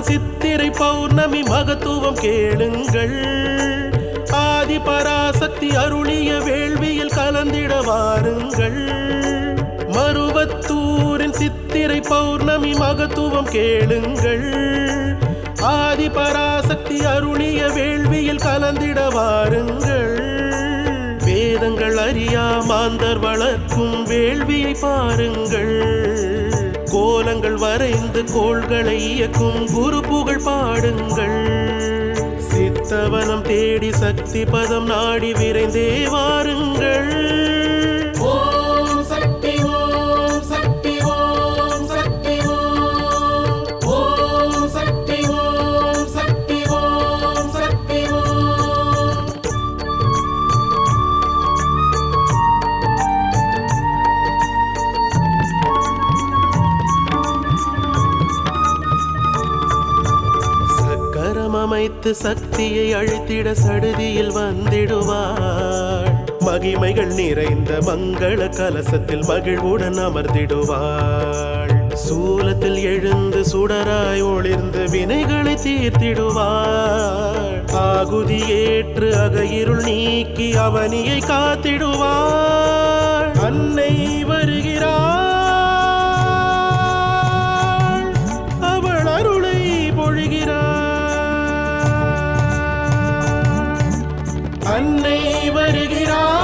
சித்திரை பௌர்ணமி மகத்துவம் கேளுங்கள். ஆதி பராசக்தி அருளிய வேள்வியில் கலந்திட வாருங்கள். மருவத்தூரின் சித்திரை பௌர்ணமி மகத்துவம் கேளுங்கள். ஆதி பராசக்தி அருளிய வேள்வியில் கலந்திட வாருங்கள். வேதங்கள் அறியா மாந்தர் வளர்க்கும் வேள்வியை பாருங்கள். கோலங்கள் வரைந்து கோள்களை இயக்கும் குரு புகழ் பாடுங்கள். சித்தவனம் தேடி சக்தி பதம் நாடி விரைந்தே வாருங்கள். ஓம் சக்தி ஓம் சக்தி ஓம் சக்தி ஓம் சக்தி ஓம் சக்தி ஓம் சக்தி ஓம். சக்கரம் அமைத்து சக்தியை அழித்திட சடுதியில் வந்திடுவாள். மகிமைகள் நிறைந்த மங்கள கலசத்தில் மகிழ்வுடன் அமர்ந்திடுவாள். சூலத்தில் எழுந்து சுடராய் ஒளிர்ந்து வினைகளை தீர்த்திடுவாள். ஆகுதி ஏற்று அகையிருள் நீக்கி அவனியை காத்திடுவாள். அன்னை வருகிறாள், அவள் அருளை பொழிகிறாள். அன்னை வருகிறாள்,